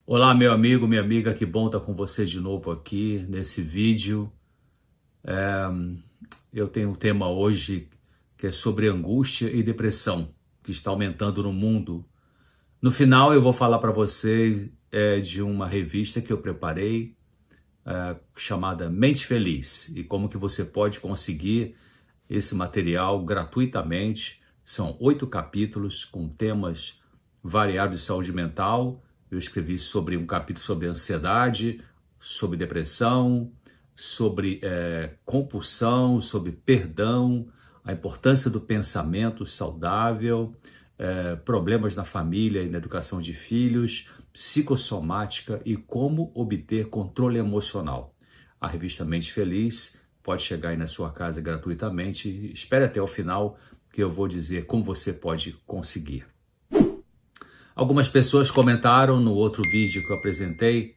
Olá, meu amigo, minha amiga, que bom estar com você de novo aqui nesse vídeo. Eu tenho um tema hoje que é sobre angústia e depressão, que está aumentando no mundo. No final, eu vou falar para você de uma revista que eu preparei, chamada Mente Feliz, e como que você pode conseguir esse material gratuitamente. São 8 capítulos com temas variados de saúde mental. Eu escrevi sobre um capítulo sobre ansiedade, sobre depressão, sobre compulsão, sobre perdão, a importância do pensamento saudável, problemas na família e na educação de filhos, psicossomática e como obter controle emocional. A revista Mente Feliz pode chegar aí na sua casa gratuitamente. Espere até o final que eu vou dizer como você pode conseguir. Algumas pessoas comentaram no outro vídeo que eu apresentei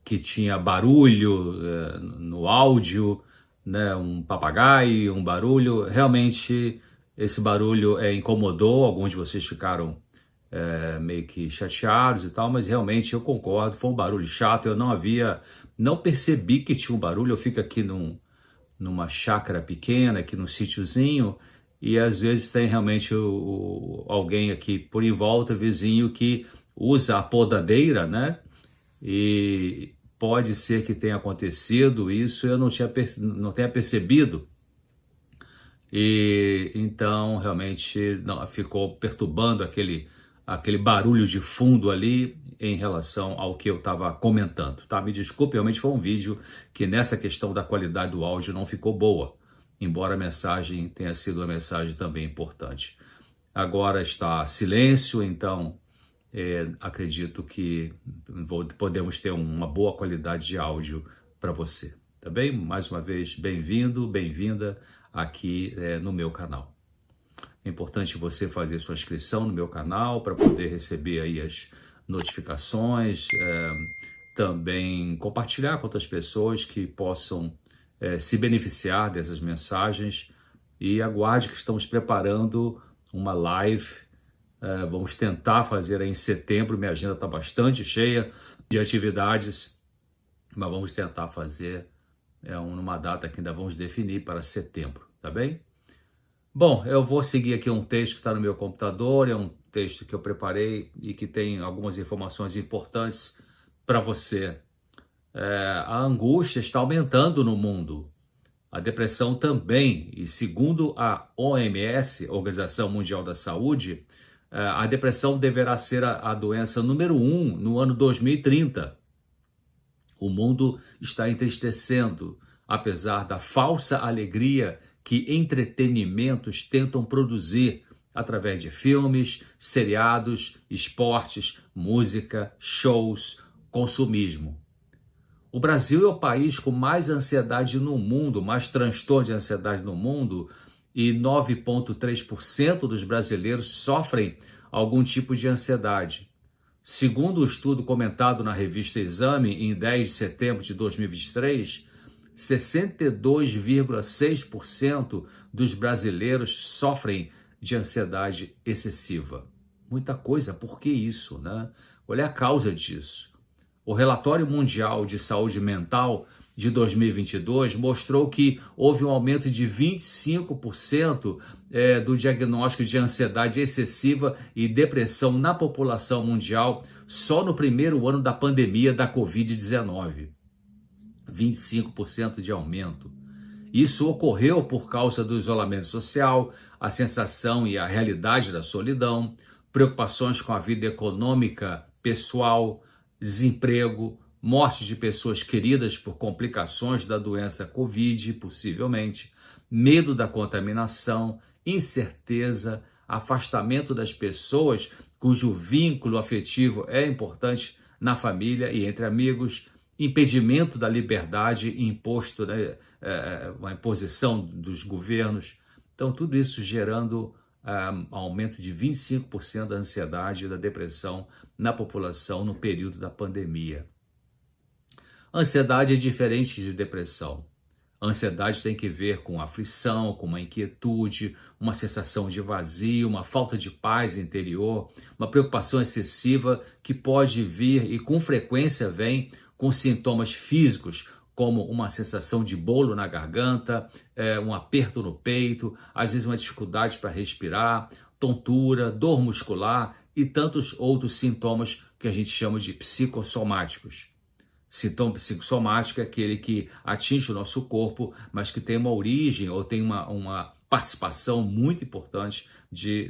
que tinha barulho no áudio, né, um papagaio, um barulho. Realmente esse barulho incomodou, alguns de vocês ficaram meio que chateados e tal, mas realmente eu concordo, foi um barulho chato, não percebi que tinha um barulho. Eu fico aqui numa chácara pequena, aqui num sítiozinho, e às vezes tem realmente alguém aqui por em volta, vizinho, que usa a podadeira, né? E pode ser que tenha acontecido isso, eu não tenha percebido. E então realmente não, ficou perturbando aquele barulho de fundo ali em relação ao que eu estava comentando, tá? Me desculpe, realmente foi um vídeo que nessa questão da qualidade do áudio não ficou boa, embora a mensagem tenha sido uma mensagem também importante. Agora está silêncio, então acredito que podemos ter uma boa qualidade de áudio para você, tá bem? Mais uma vez, bem-vindo, bem-vinda aqui no meu canal. É importante você fazer sua inscrição no meu canal para poder receber aí as notificações, também compartilhar com outras pessoas que possam se beneficiar dessas mensagens, e aguarde que estamos preparando uma live. Vamos tentar fazer aí em setembro. Minha agenda está bastante cheia de atividades, mas vamos tentar fazer numa data que ainda vamos definir para setembro, tá bem? Bom, eu vou seguir aqui um texto que está no meu computador, é um texto que eu preparei e que tem algumas informações importantes para você. A angústia está aumentando no mundo, a depressão também, e segundo a OMS, Organização Mundial da Saúde, a depressão deverá ser a doença número 1 no ano 2030. O mundo está entristecendo, apesar da falsa alegria que entretenimentos tentam produzir através de filmes, seriados, esportes, música, shows, consumismo. O Brasil é o país com mais ansiedade no mundo, mais transtorno de ansiedade no mundo, e 9,3% dos brasileiros sofrem algum tipo de ansiedade. Segundo o estudo comentado na revista Exame, em 10 de setembro de 2023, 62,6% dos brasileiros sofrem de ansiedade excessiva. Muita coisa, por que isso, né? Olha a causa disso. O Relatório Mundial de Saúde Mental de 2022 mostrou que houve um aumento de 25% do diagnóstico de ansiedade excessiva e depressão na população mundial só no primeiro ano da pandemia da Covid-19. 25% de aumento. Isso ocorreu por causa do isolamento social, a sensação e a realidade da solidão, preocupações com a vida econômica, pessoal, desemprego, morte de pessoas queridas por complicações da doença Covid, possivelmente, medo da contaminação, incerteza, afastamento das pessoas cujo vínculo afetivo é importante na família e entre amigos, impedimento da liberdade imposto, né, uma imposição dos governos. Então, tudo isso gerando aumento de 25% da ansiedade e da depressão na população no período da pandemia. Ansiedade é diferente de depressão. A ansiedade tem que ver com aflição, com uma inquietude, uma sensação de vazio, uma falta de paz interior, uma preocupação excessiva que pode vir e com frequência vem com sintomas físicos, como uma sensação de bolo na garganta, um aperto no peito, às vezes uma dificuldade para respirar, tontura, dor muscular e tantos outros sintomas que a gente chama de psicossomáticos. Sintoma psicossomático é aquele que atinge o nosso corpo, mas que tem uma origem ou tem uma participação muito importante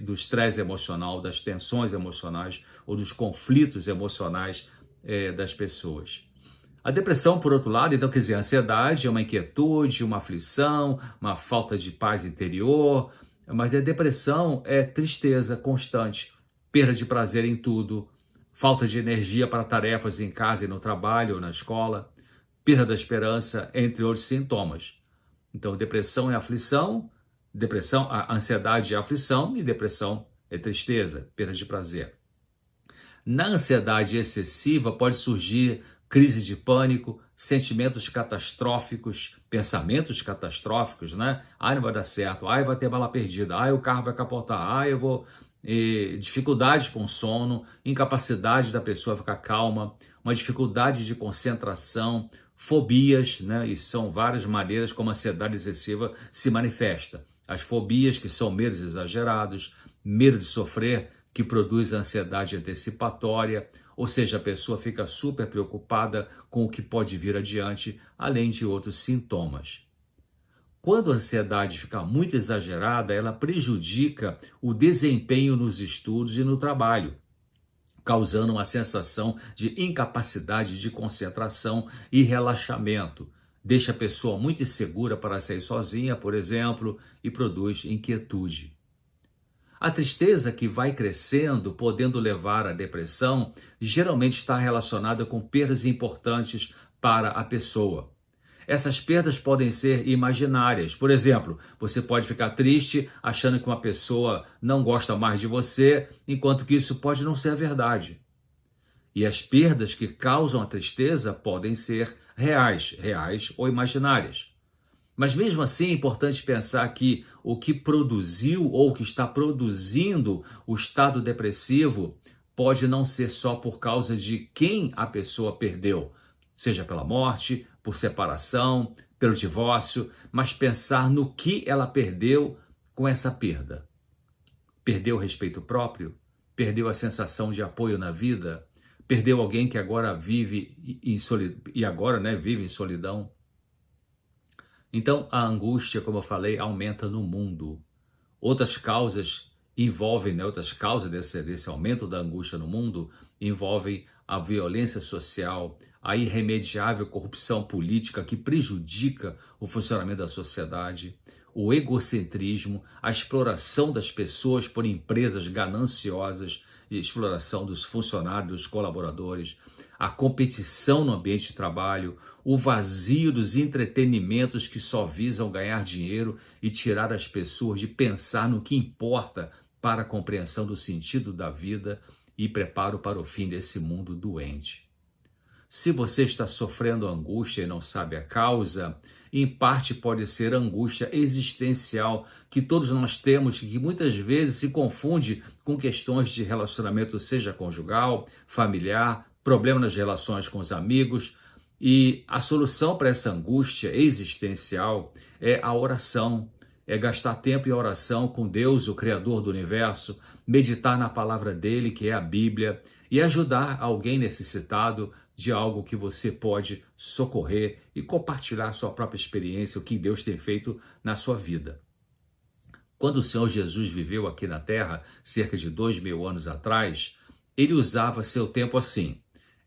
do estresse emocional, das tensões emocionais ou dos conflitos emocionais das pessoas. A depressão, por outro lado, então, quer dizer, a ansiedade é uma inquietude, uma aflição, uma falta de paz interior, mas a depressão é tristeza constante, perda de prazer em tudo, falta de energia para tarefas em casa e no trabalho ou na escola, perda da esperança, entre outros sintomas. Então, depressão é aflição, a ansiedade é aflição e depressão é tristeza, perda de prazer. Na ansiedade excessiva pode surgir crise de pânico, sentimentos catastróficos, pensamentos catastróficos, né? Ai, não vai dar certo, ai, vai ter bala perdida, ai, o carro vai capotar, ai, eu vou... dificuldade com sono, incapacidade da pessoa ficar calma, uma dificuldade de concentração, fobias, né? E são várias maneiras como a ansiedade excessiva se manifesta. As fobias, que são medos exagerados, medo de sofrer, que produz ansiedade antecipatória, ou seja, a pessoa fica super preocupada com o que pode vir adiante, além de outros sintomas. Quando a ansiedade fica muito exagerada, ela prejudica o desempenho nos estudos e no trabalho, causando uma sensação de incapacidade de concentração e relaxamento. Deixa a pessoa muito insegura para sair sozinha, por exemplo, e produz inquietude. A tristeza que vai crescendo, podendo levar à depressão, geralmente está relacionada com perdas importantes para a pessoa. Essas perdas podem ser imaginárias. Por exemplo, você pode ficar triste achando que uma pessoa não gosta mais de você, enquanto que isso pode não ser verdade. E as perdas que causam a tristeza podem ser reais ou imaginárias. Mas mesmo assim é importante pensar que o que produziu ou que está produzindo o estado depressivo pode não ser só por causa de quem a pessoa perdeu, seja pela morte, por separação, pelo divórcio, mas pensar no que ela perdeu com essa perda. Perdeu o respeito próprio? Perdeu a sensação de apoio na vida? Perdeu alguém que agora vive vive em solidão? Então, a angústia, como eu falei, aumenta no mundo. Outras causas envolvem, outras causas desse aumento da angústia no mundo envolvem a violência social, a irremediável corrupção política que prejudica o funcionamento da sociedade, o egocentrismo, a exploração das pessoas por empresas gananciosas, a exploração dos funcionários, dos colaboradores, a competição no ambiente de trabalho, o vazio dos entretenimentos que só visam ganhar dinheiro e tirar as pessoas de pensar no que importa para a compreensão do sentido da vida e preparo para o fim desse mundo doente. Se você está sofrendo angústia e não sabe a causa, em parte pode ser angústia existencial que todos nós temos e que muitas vezes se confunde com questões de relacionamento, seja conjugal, familiar, problema nas relações com os amigos. E a solução para essa angústia existencial é a oração, é gastar tempo em oração com Deus, o Criador do Universo, meditar na palavra dele, que é a Bíblia, e ajudar alguém necessitado de algo que você pode socorrer e compartilhar sua própria experiência, o que Deus tem feito na sua vida. Quando o Senhor Jesus viveu aqui na Terra, cerca de 2000 anos atrás, ele usava seu tempo assim.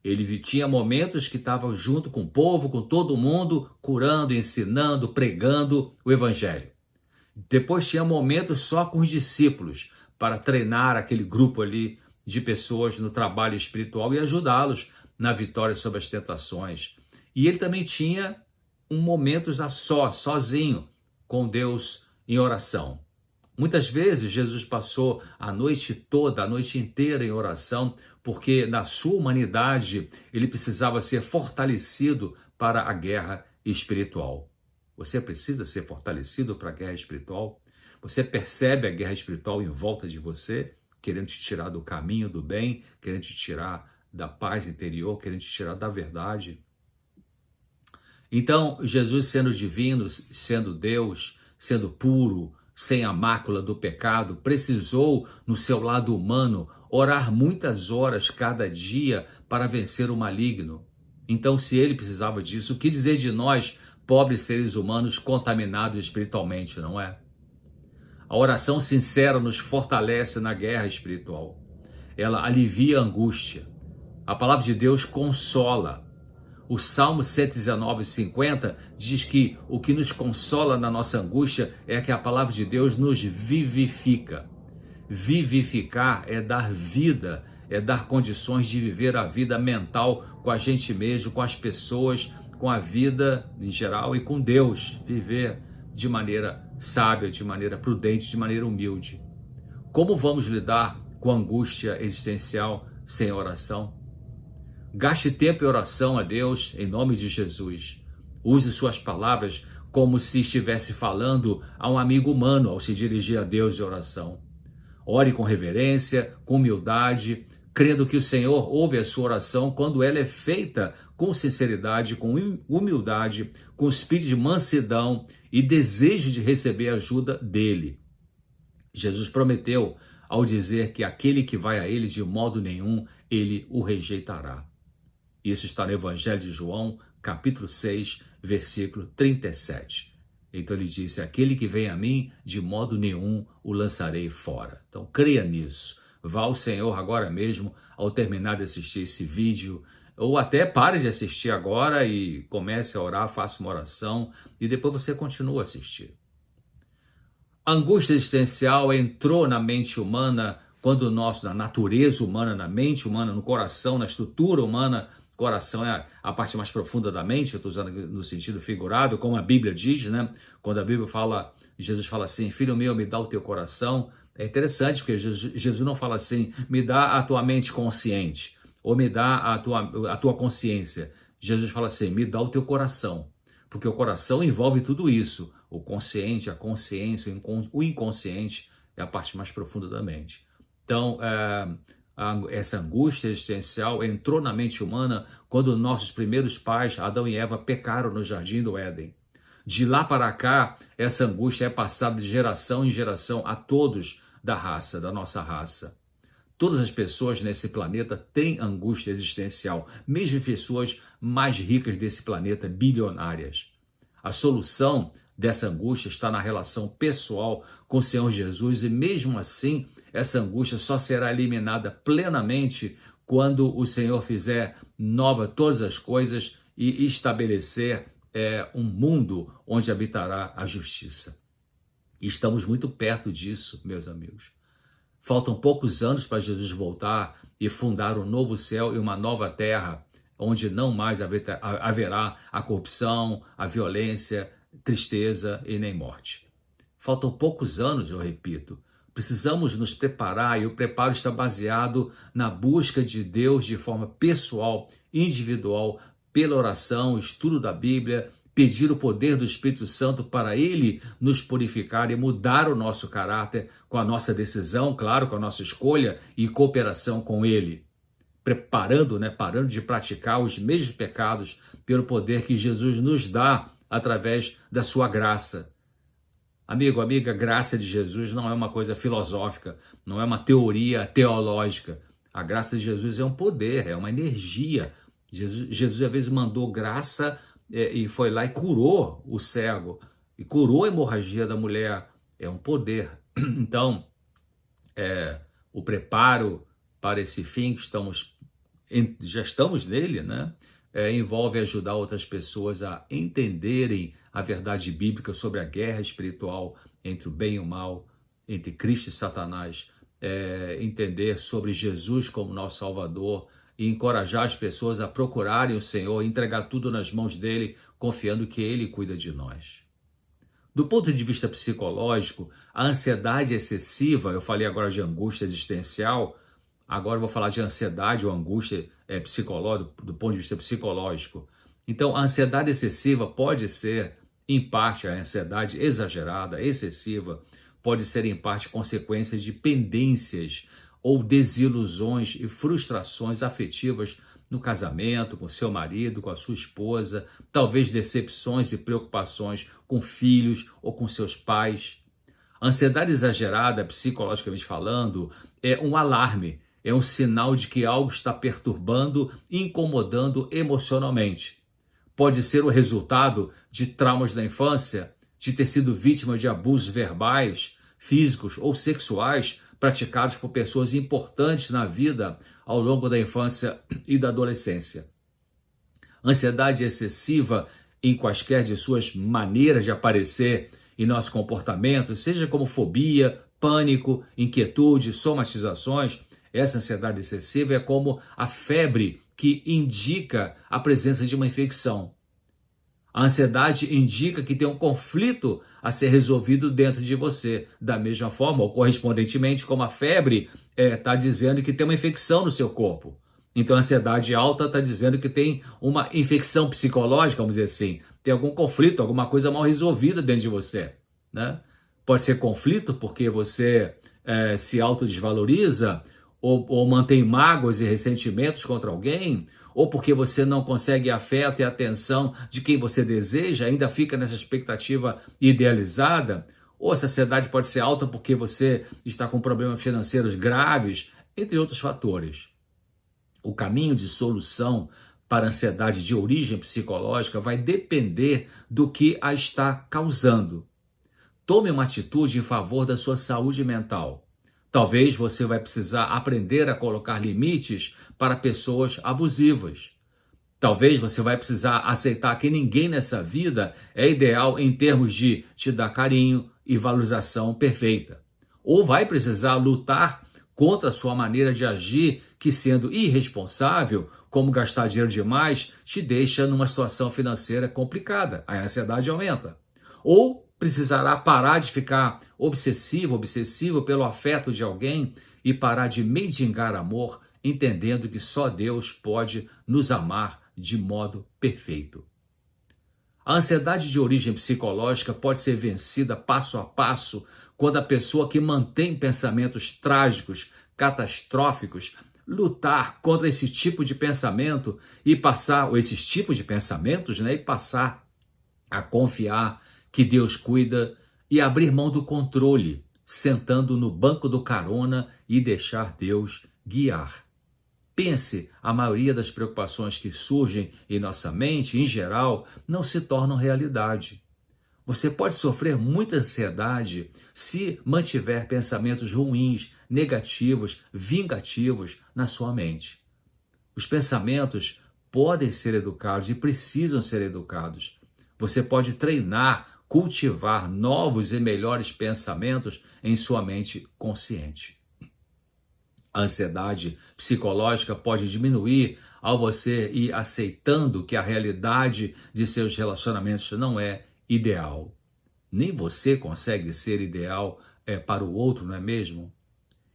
Ele tinha momentos que estava junto com o povo, com todo mundo, curando, ensinando, pregando o Evangelho. Depois tinha momentos só com os discípulos, para treinar aquele grupo ali de pessoas no trabalho espiritual e ajudá-los na vitória sobre as tentações. E ele também tinha momentos sozinho, com Deus em oração. Muitas vezes Jesus passou a noite toda, a noite inteira em oração, porque na sua humanidade ele precisava ser fortalecido para a guerra espiritual. Você precisa ser fortalecido para a guerra espiritual? Você percebe a guerra espiritual em volta de você, querendo te tirar do caminho do bem, querendo te tirar da paz interior, querendo te tirar da verdade? Então, Jesus sendo divino, sendo Deus, sendo puro, sem a mácula do pecado, precisou, no seu lado humano, orar muitas horas cada dia para vencer o maligno. Então, se ele precisava disso, o que dizer de nós, pobres seres humanos contaminados espiritualmente, não é? A oração sincera nos fortalece na guerra espiritual. Ela alivia a angústia. A palavra de Deus consola. O Salmo 119:50 diz que o que nos consola na nossa angústia é que a palavra de Deus nos vivifica. Vivificar é dar vida, é dar condições de viver a vida mental com a gente mesmo, com as pessoas, com a vida em geral e com Deus. Viver de maneira sábia, de maneira prudente, de maneira humilde. Como vamos lidar com a angústia existencial sem oração? Gaste tempo em oração a Deus em nome de Jesus. Use suas palavras como se estivesse falando a um amigo humano ao se dirigir a Deus em oração. Ore com reverência, com humildade, crendo que o Senhor ouve a sua oração quando ela é feita com sinceridade, com humildade, com espírito de mansidão e desejo de receber ajuda dele. Jesus prometeu ao dizer que aquele que vai a ele de modo nenhum, ele o rejeitará. Isso está no Evangelho de João, capítulo 6, versículo 37. Então ele disse, aquele que vem a mim, de modo nenhum o lançarei fora. Então creia nisso. Vá ao Senhor agora mesmo, ao terminar de assistir esse vídeo, ou até pare de assistir agora e comece a orar, faça uma oração e depois você continua a assistir. A angústia existencial entrou na mente humana quando na natureza humana, na mente humana, no coração, na estrutura humana. Coração é a parte mais profunda da mente, eu estou usando no sentido figurado, como a Bíblia diz, né? Quando a Bíblia fala, Jesus fala assim, filho meu, me dá o teu coração. É interessante, porque Jesus não fala assim, me dá a tua mente consciente, ou me dá a tua consciência. Jesus fala assim, me dá o teu coração, porque o coração envolve tudo isso, o consciente, a consciência, o inconsciente é a parte mais profunda da mente. Então, essa angústia existencial entrou na mente humana quando nossos primeiros pais, Adão e Eva, pecaram no jardim do Éden. De lá para cá, essa angústia é passada de geração em geração a todos da nossa raça. Todas as pessoas nesse planeta têm angústia existencial, mesmo pessoas mais ricas desse planeta, bilionárias. A solução dessa angústia está na relação pessoal com o Senhor Jesus e mesmo assim, essa angústia só será eliminada plenamente quando o Senhor fizer nova todas as coisas e estabelecer um mundo onde habitará a justiça. E estamos muito perto disso, meus amigos. Faltam poucos anos para Jesus voltar e fundar um novo céu e uma nova terra, onde não mais haverá a corrupção, a violência, tristeza e nem morte. Faltam poucos anos, eu repito. Precisamos nos preparar e o preparo está baseado na busca de Deus de forma pessoal, individual, pela oração, estudo da Bíblia, pedir o poder do Espírito Santo para Ele nos purificar e mudar o nosso caráter com a nossa decisão, claro, com a nossa escolha e cooperação com Ele. Parando de praticar os mesmos pecados pelo poder que Jesus nos dá através da sua graça. Amigo, amiga, a graça de Jesus não é uma coisa filosófica, não é uma teoria teológica. A graça de Jesus é um poder, é uma energia. Jesus às vezes mandou graça e foi lá e curou o cego, e curou a hemorragia da mulher. É um poder. Então, o preparo para esse fim, que já estamos nele, né? Envolve ajudar outras pessoas a entenderem a verdade bíblica sobre a guerra espiritual entre o bem e o mal, entre Cristo e Satanás, entender sobre Jesus como nosso Salvador e encorajar as pessoas a procurarem o Senhor, entregar tudo nas mãos dele, confiando que ele cuida de nós. Do ponto de vista psicológico, a ansiedade excessiva, eu falei agora de angústia existencial, agora eu vou falar de ansiedade ou angústia psicológica, do ponto de vista psicológico. Então, a ansiedade excessiva pode ser Em parte, a ansiedade exagerada, excessiva, pode ser em parte consequência de pendências ou desilusões e frustrações afetivas no casamento, com seu marido, com a sua esposa, talvez decepções e preocupações com filhos ou com seus pais. A ansiedade exagerada, psicologicamente falando, é um alarme, é um sinal de que algo está perturbando e incomodando emocionalmente. Pode ser o resultado de traumas da infância, de ter sido vítima de abusos verbais, físicos ou sexuais praticados por pessoas importantes na vida ao longo da infância e da adolescência. Ansiedade excessiva em quaisquer de suas maneiras de aparecer em nosso comportamento, seja como fobia, pânico, inquietude, somatizações, essa ansiedade excessiva é como a febre que indica a presença de uma infecção. A ansiedade indica que tem um conflito a ser resolvido dentro de você. Da mesma forma, ou correspondentemente, como a febre está dizendo que tem uma infecção no seu corpo. Então, a ansiedade alta está dizendo que tem uma infecção psicológica, vamos dizer assim. Tem algum conflito, alguma coisa mal resolvida dentro de você, né? Pode ser conflito porque você se autodesvaloriza, ou mantém mágoas e ressentimentos contra alguém, ou porque você não consegue afeto e atenção de quem você deseja, ainda fica nessa expectativa idealizada, ou essa ansiedade pode ser alta porque você está com problemas financeiros graves, entre outros fatores. O caminho de solução para a ansiedade de origem psicológica vai depender do que a está causando. Tome uma atitude em favor da sua saúde mental. Talvez você vai precisar aprender a colocar limites para pessoas abusivas. Talvez você vai precisar aceitar que ninguém nessa vida é ideal em termos de te dar carinho e valorização perfeita. Ou vai precisar lutar contra a sua maneira de agir, que sendo irresponsável, como gastar dinheiro demais, te deixa numa situação financeira complicada. A ansiedade aumenta. Ou precisará parar de ficar obsessivo pelo afeto de alguém e parar de mendigar amor, entendendo que só Deus pode nos amar de modo perfeito. A ansiedade de origem psicológica pode ser vencida passo a passo quando a pessoa que mantém pensamentos trágicos, catastróficos, lutar contra esse tipo de pensamento e passar, ou esses tipos de pensamentos, né, e passar a confiar que Deus cuida e abrir mão do controle, sentando no banco do carona e deixar Deus guiar. Pense, a maioria das preocupações que surgem em nossa mente, em geral, não se tornam realidade. Você pode sofrer muita ansiedade se mantiver pensamentos ruins, negativos, vingativos na sua mente. Os pensamentos podem ser educados e precisam ser educados. Você pode treinar, cultivar novos e melhores pensamentos em sua mente consciente. A ansiedade psicológica pode diminuir ao você ir aceitando que a realidade de seus relacionamentos não é ideal. Nem você consegue ser ideal para o outro, não é mesmo?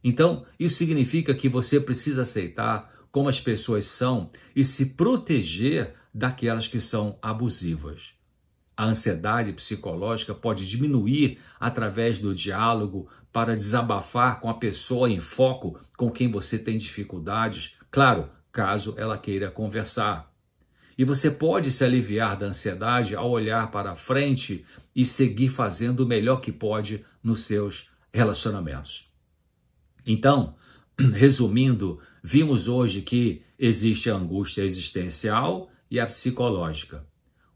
Então, isso significa que você precisa aceitar como as pessoas são e se proteger daquelas que são abusivas. A ansiedade psicológica pode diminuir através do diálogo para desabafar com a pessoa em foco com quem você tem dificuldades, claro, caso ela queira conversar. E você pode se aliviar da ansiedade ao olhar para frente e seguir fazendo o melhor que pode nos seus relacionamentos. Então, resumindo, vimos hoje que existe a angústia existencial e a psicológica.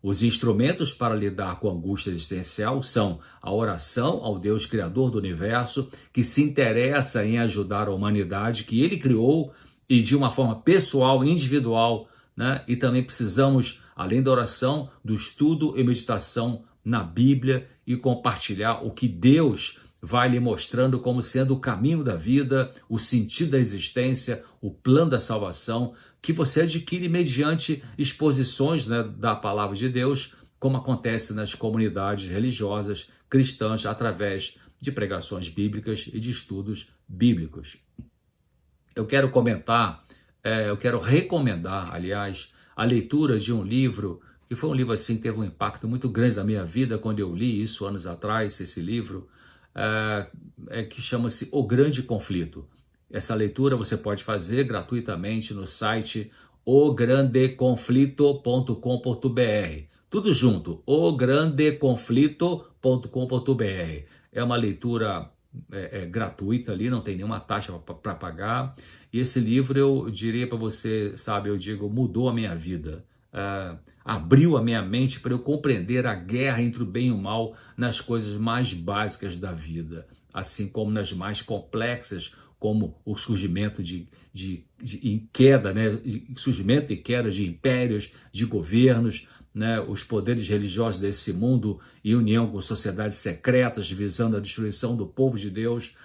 Os instrumentos para lidar com a angústia existencial são a oração ao Deus Criador do Universo, que se interessa em ajudar a humanidade que Ele criou e de uma forma pessoal, individual, né? E também precisamos, além da oração, do estudo e meditação na Bíblia e compartilhar o que Deus vai lhe mostrando como sendo o caminho da vida, o sentido da existência, o plano da salvação, que você adquire mediante exposições, né, da palavra de Deus, como acontece nas comunidades religiosas cristãs, através de pregações bíblicas e de estudos bíblicos. Eu quero recomendar, aliás, a leitura de um livro que foi um livro assim que teve um impacto muito grande na minha vida quando eu li isso anos atrás, esse livro, que chama-se O Grande Conflito. Essa leitura você pode fazer gratuitamente no site ograndeconflito.com.br. Tudo junto, ograndeconflito.com.br. É uma leitura gratuita ali, não tem nenhuma taxa para pagar. E esse livro, eu diria para você, sabe, eu digo, mudou a minha vida. Abriu a minha mente para eu compreender a guerra entre o bem e o mal nas coisas mais básicas da vida, assim como nas mais complexas, como o surgimento de queda, né? Surgimento e queda de impérios, de governos, né? Os poderes religiosos desse mundo e união com sociedades secretas visando a destruição do povo de Deus.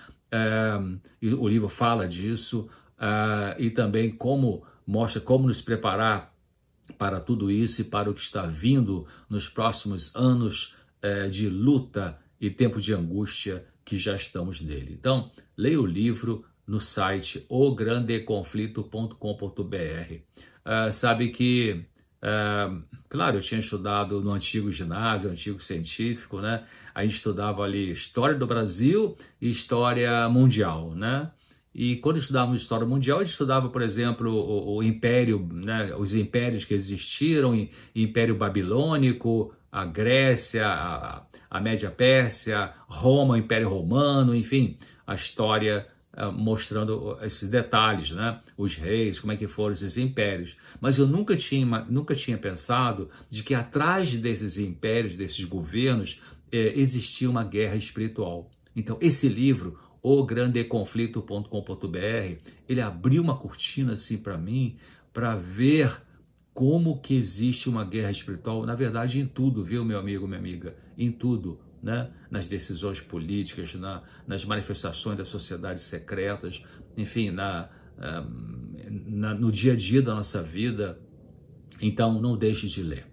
E o livro fala disso, e também mostra como nos preparar para tudo isso e para o que está vindo nos próximos anos de luta e tempo de angústia que já estamos nele. Então, leia o livro no site ograndeconflito.com.br. Sabe que, claro, eu tinha estudado no antigo ginásio, antigo científico, né? A gente estudava ali História do Brasil e História Mundial, né? E quando estudávamos História Mundial, a gente estudava, por exemplo, o Império, né? Os impérios que existiram, o Império Babilônico, a Grécia, a Média Pérsia, Roma, o Império Romano, enfim, a história mostrando esses detalhes, né? Os reis, como é que foram esses impérios. Mas eu nunca tinha pensado de que atrás desses impérios, desses governos, existia uma guerra espiritual. Então, esse livro, ograndeconflito.com.br, ele abriu uma cortina assim para mim, para ver como que existe uma guerra espiritual, na verdade, em tudo, viu, meu amigo, minha amiga? Em tudo, né? Nas decisões políticas, nas manifestações das sociedades secretas, enfim, no dia a dia da nossa vida. Então, não deixe de ler.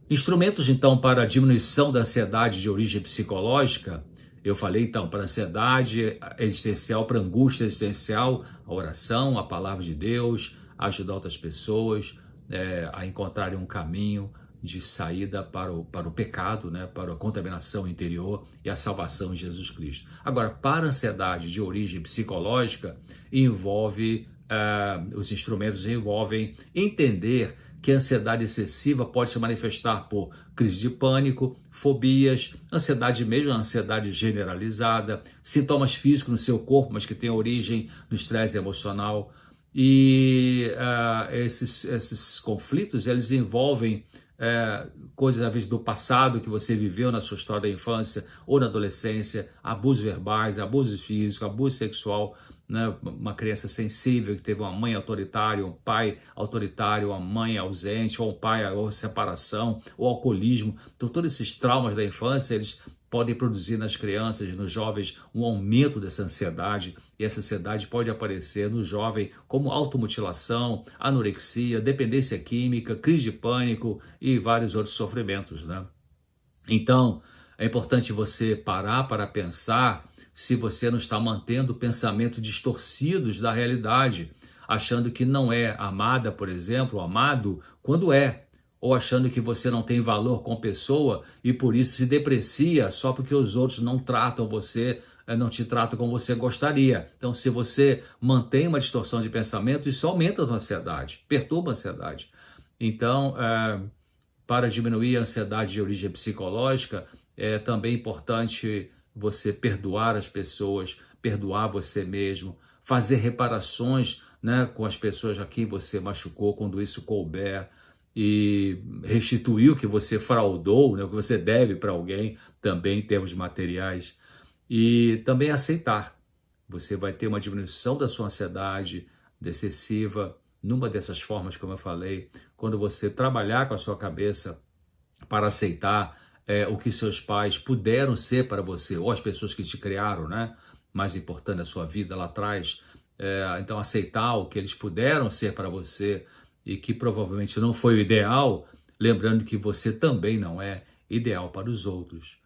Instrumentos, então, para a diminuição da ansiedade de origem psicológica. Eu falei, então, para ansiedade existencial, para angústia existencial, a oração, a palavra de Deus, ajudar outras pessoas a encontrarem um caminho de saída para o pecado, né, para a contaminação interior e a salvação em Jesus Cristo. Agora, para a ansiedade de origem psicológica, os instrumentos envolvem entender que a ansiedade excessiva pode se manifestar por crise de pânico, fobias, ansiedade mesmo, ansiedade generalizada, sintomas físicos no seu corpo, mas que têm origem no estresse emocional. E esses conflitos, eles envolvem coisas, às vezes, do passado que você viveu na sua história da infância ou na adolescência, abusos verbais, abuso físico, abuso sexual, né? Uma criança sensível que teve uma mãe autoritária, um pai autoritário, uma mãe ausente, ou um pai, ou separação, ou alcoolismo. Então, todos esses traumas da infância, eles podem produzir nas crianças, nos jovens, um aumento dessa ansiedade, e essa ansiedade pode aparecer no jovem como automutilação, anorexia, dependência química, crise de pânico e vários outros sofrimentos, né? Então, é importante você parar para pensar se você não está mantendo pensamentos distorcidos da realidade, achando que não é amada, por exemplo, amado, quando é, ou achando que você não tem valor com pessoa e por isso se deprecia só porque os outros não tratam você, não te tratam como você gostaria. Então, se você mantém uma distorção de pensamento, isso aumenta a sua ansiedade, perturba a ansiedade. Então, para diminuir a ansiedade de origem psicológica, é também importante você perdoar as pessoas, perdoar você mesmo, fazer reparações, né, com as pessoas a quem você machucou, quando isso couber, e restituir o que você fraudou, né, o que você deve para alguém, também em termos materiais, e também aceitar. Você vai ter uma diminuição da sua ansiedade excessiva, numa dessas formas, como eu falei, quando você trabalhar com a sua cabeça para aceitar o que seus pais puderam ser para você, ou as pessoas que te criaram, né? Mais importante da sua vida lá atrás. Então, aceitar o que eles puderam ser para você e que provavelmente não foi o ideal, lembrando que você também não é ideal para os outros.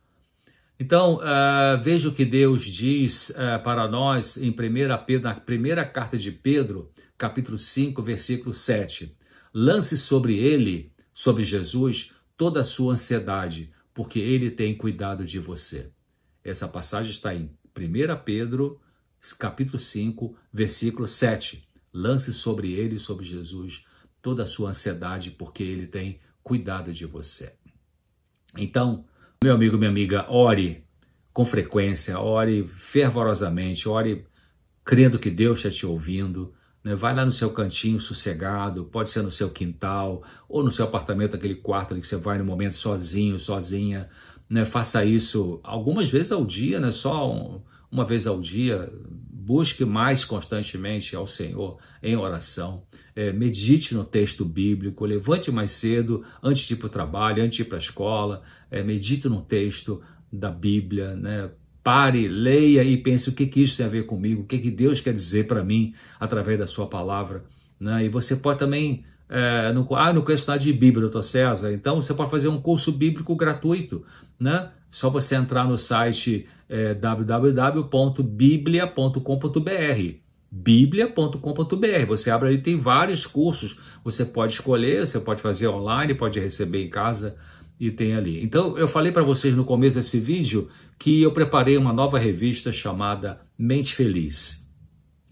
Então, veja o que Deus diz para nós em 1 Pedro, na primeira carta de Pedro, capítulo 5, versículo 7. Lance sobre ele sobre Jesus toda a sua ansiedade, porque ele tem cuidado de você. Essa passagem está em 1 Pedro, capítulo 5, versículo 7. Lance sobre ele, sobre Jesus, toda a sua ansiedade, porque ele tem cuidado de você. Então, meu amigo, minha amiga, ore com frequência, ore fervorosamente, ore crendo que Deus está te ouvindo, né? Vai lá no seu cantinho sossegado, pode ser no seu quintal, ou no seu apartamento, aquele quarto ali que você vai no momento sozinho, sozinha, né? Faça isso algumas vezes ao dia, né? Só uma vez ao dia. Busque mais constantemente ao Senhor em oração. Medite no texto bíblico, levante mais cedo, antes de ir para o trabalho, antes de ir para a escola. Medite no texto da Bíblia, né? Pare, leia e pense o que isso tem a ver comigo, o que Deus quer dizer para mim através da sua palavra, né? E você pode também, não conheço nada de Bíblia, doutor César, então você pode fazer um curso bíblico gratuito, né? Só você entrar no site www.biblia.com.br, biblia.com.br, você abre ali, tem vários cursos, você pode escolher, você pode fazer online, pode receber em casa, e tem ali. Então, eu falei para vocês no começo desse vídeo que eu preparei uma nova revista chamada Mente Feliz.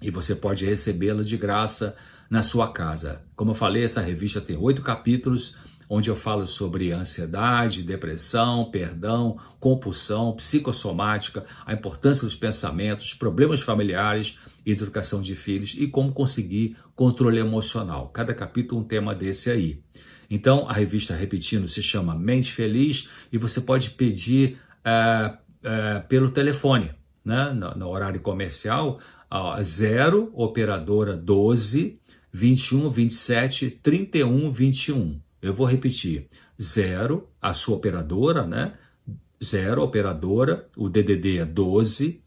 E você pode recebê-la de graça na sua casa. Como eu falei, essa revista tem 8 capítulos, onde eu falo sobre ansiedade, depressão, perdão, compulsão, psicossomática, a importância dos pensamentos, problemas familiares, educação de filhos e como conseguir controle emocional. Cada capítulo um tema desse aí. Então, a revista, repetindo, se chama Mente Feliz e você pode pedir pelo telefone, né? No horário comercial, 0 operadora 12 21 27 31 21. Eu vou repetir, 0, a sua operadora, né? 0 operadora, o DDD é 12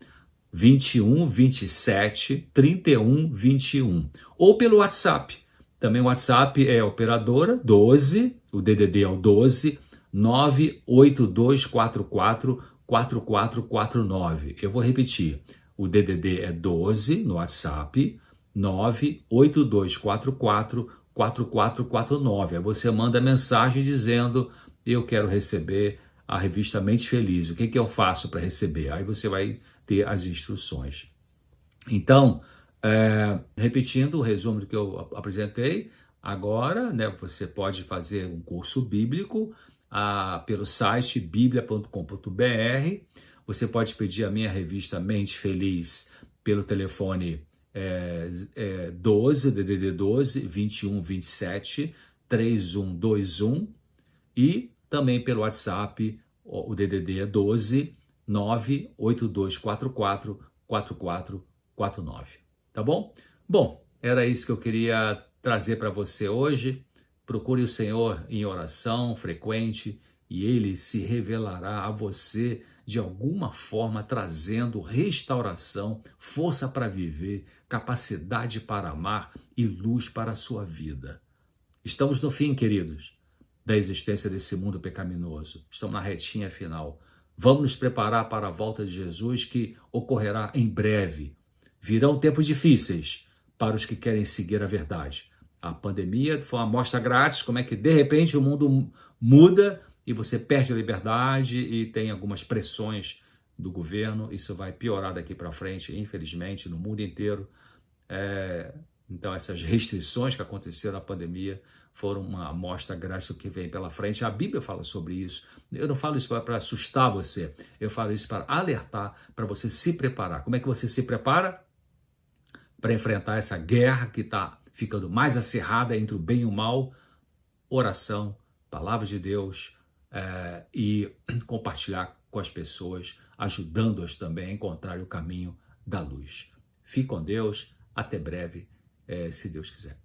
21 27 31 21. Ou pelo WhatsApp. Também o WhatsApp é operadora 12, o DDD é o 12 98244 4449. Eu vou repetir. O DDD é 12 no WhatsApp 98244 4449. Aí você manda mensagem dizendo: eu quero receber a revista Mente Feliz. O que eu faço para receber? Aí você vai ter as instruções. Então, repetindo o resumo do que eu apresentei, agora, né, você pode fazer um curso bíblico pelo site biblia.com.br. Você pode pedir a minha revista Mente Feliz pelo telefone 12, DDD 12 21 27 3121 e também pelo WhatsApp, o DDD é 12 98244 4449. Tá bom? Bom, era isso que eu queria trazer para você hoje. Procure o Senhor em oração frequente e Ele se revelará a você de alguma forma, trazendo restauração, força para viver, capacidade para amar e luz para a sua vida. Estamos no fim, queridos, da existência desse mundo pecaminoso. Estamos na retinha final. Vamos nos preparar para a volta de Jesus, que ocorrerá em breve. Virão tempos difíceis para os que querem seguir a verdade. A pandemia foi uma amostra grátis, como é que de repente o mundo muda e você perde a liberdade e tem algumas pressões do governo. Isso vai piorar daqui para frente, infelizmente, no mundo inteiro. Então essas restrições que aconteceram na pandemia foram uma amostra grátis do que vem pela frente. A Bíblia fala sobre isso. Eu não falo isso para assustar você, eu falo isso para alertar, para você se preparar. Como é que você se prepara? Para enfrentar essa guerra que está ficando mais acirrada entre o bem e o mal. Oração, palavra de Deus e compartilhar com as pessoas, ajudando-as também a encontrar o caminho da luz. Fique com Deus, até breve, se Deus quiser.